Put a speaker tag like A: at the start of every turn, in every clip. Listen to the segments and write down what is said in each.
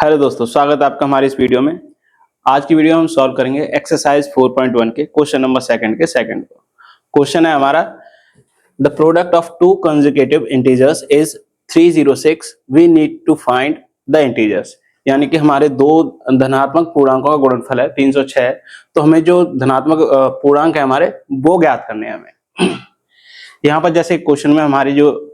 A: Hello दोस्तों, स्वागत है आपका हमारे इस वीडियो में। आज की वीडियो हम सॉल्व करेंगे एक्सरसाइज 4.1 के क्वेश्चन नंबर सेकंड के सेकंड को। क्वेश्चन है हमारा, the product of two consecutive integers is 306, we need to find the integers. यानी कि हमारे दो धनात्मक पूर्णांकों का गुणनफल है 306, तो हमें जो धनात्मक पूर्णांक है हमारे वो ज्ञात करने हैं हमें। यहाँ पर जैसे क्वेश्चन में हमारी जो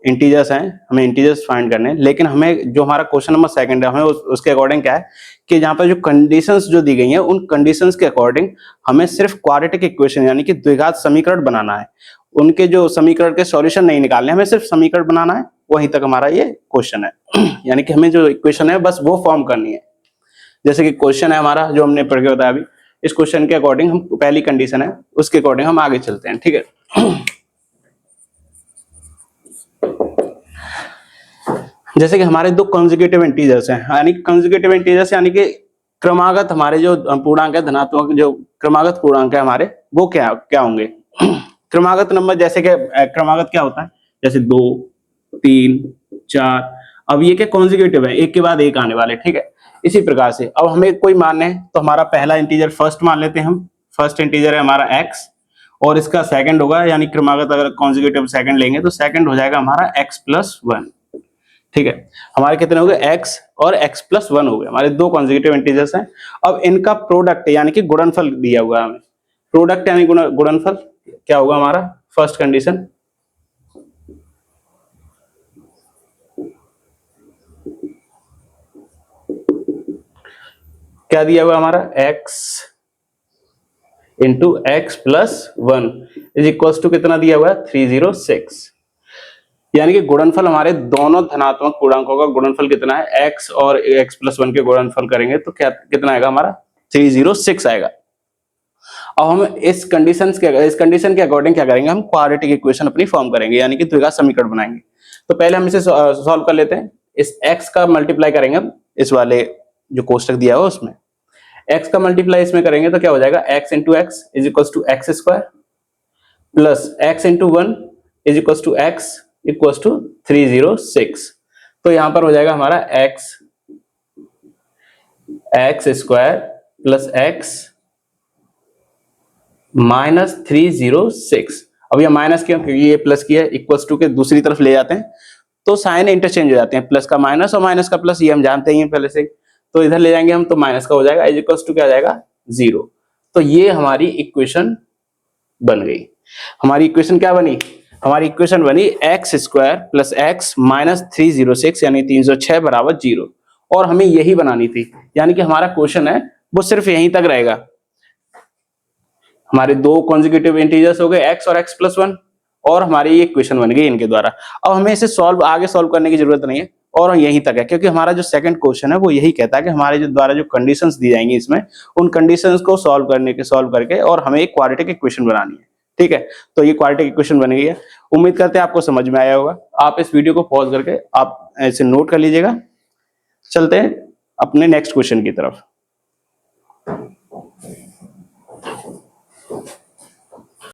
A: इंटीजर्स हैं, हमें इंटीजर्स फाइंड करने हैं, लेकिन हमें जो हमारा क्वेश्चन नंबर सेकंड है हमें उसके अकॉर्डिंग क्या है कि जहाँ पर जो कंडीशंस जो दी गई हैं उन कंडीशंस के अकॉर्डिंग हमें सिर्फ क्वाड्रेटिक इक्वेशन यानी कि द्विघात समीकरण बनाना है। उनके जो समीकरण के सॉल्यूशन नहीं निकालने, हमें सिर्फ समीकरण बनाना है। वहीं तक हमारा ये क्वेश्चन है। यानी कि हमें जो इक्वेशन है बस वो फॉर्म करनी है। जैसे कि क्वेश्चन है हमारा जो हमने पढ़ के बताया अभी, इस क्वेश्चन के अकॉर्डिंग हम पहली कंडीशन है उसके अकॉर्डिंग हम आगे चलते हैं। ठीक है, जैसे कि हमारे दो कंसेक्यूटिव इंटीजर्स हैं, यानी कंसेक्यूटिव इंटीजर्स यानी कि क्रमागत हमारे जो पूर्णांक है, धनात्मक जो क्रमागत पूर्णांक है हमारे, वो क्या क्या होंगे। क्रमागत नंबर, जैसे कि क्रमागत क्या होता है, जैसे 2, 3, 4। अब ये क्या कंसेक्यूटिव है, एक के बाद एक आने वाले। ठीक है, इसी प्रकार से अब हमें कोई मान है तो हमारा पहला इंटीजर फर्स्ट मान लेते हैं हम। फर्स्ट इंटीजर है हमारा x और इसका सेकंड होगा, यानी क्रमागत अगर कंसेक्यूटिव सेकंड लेंगे तो सेकंड हो जाएगा हमारा x+1। ठीक है, हमारे कितने हो गए, x और x+1 हो गए, हमारे दो कॉन्जिक्यूटिव इंटीजर्स हैं। अब इनका प्रोडक्ट यानी कि गुणनफल दिया हुआ है हमें। प्रोडक्ट यानी गुणनफल क्या होगा हमारा, फर्स्ट कंडीशन क्या दिया हुआ हमारा, x into x+1 is equal to कितना दिया हुआ है, 306। यानी कि गुणनफल हमारे दोनों धनात्मक पूर्णांकों का गुणनफल कितना है, x और x+1 के गुणनफल करेंगे तो क्या कितना आएगा हमारा, 306 आएगा। अब हम इस कंडीशन के अकॉर्डिंग क्या करेंगे, हम क्वाड्रेटिक इक्वेशन अपनी फॉर्म करेंगे, यानी कि द्विघात समीकरण बनाएंगे। तो पहले हम इसे सॉल्व कर लेते हैं। इस x का मल्टीप्लाई करेंगे हम इस वाले जो कोष्टक दिया हुआ उसमें, x का मल्टीप्लाई इसमें करेंगे तो क्या हो जाएगा, x into x is equal to x² plus x into 1 is equal to x equal to 306। तो यहां पर हो जाएगा हमारा x² प्लस x माइनस 306। अब ये माइनस क्यों, क्योंकि ये प्लस की है, इक्वल टू के दूसरी तरफ ले जाते हैं तो साइन इंटरचेंज हो जाते हैं, प्लस का माइनस और माइनस का प्लस, ये हम जानते ही हैं पहले से। तो इधर ले जाएंगे हम तो माइनस का हो जाएगा, इज इक्वल टू क्या आ जाएगा, 0। तो ये हमारी इक्वेशन बन गई। हमारी इक्वेशन क्या बनी, हमारी इक्वेशन बनी x² प्लस x माइनस 306 यानी 306 बराबर 0। और हमें यही बनानी थी, यानी कि हमारा क्वेश्चन है वो सिर्फ यहीं तक रहेगा। हमारे दो कॉन्जिक्यूटिव इंटीजर्स हो गए x और x+1 और हमारी ये इक्वेशन बन गई इनके द्वारा। अब हमें इसे आगे सॉल्व करने की जरूरत नहीं है और यहीं तक है, क्योंकि हमारा जो सेकंड क्वेश्चन है वो यही कहता है कि हमारे जो द्वारा जो कंडीशंस दी जाएंगी इसमें, उन कंडीशंस को सॉल्व करके और हमें एक क्वाड्रेटिक इक्वेशन बनानी है। ठीक है, तो ये क्वाड्रेटिक इक्वेशन बन गई है। उम्मीद करते हैं आपको समझ में आया होगा। आप इस वीडियो को पॉज करके आप ऐसे नोट कर लीजिएगा। चलते हैं अपने नेक्स्ट क्वेश्चन की तरफ।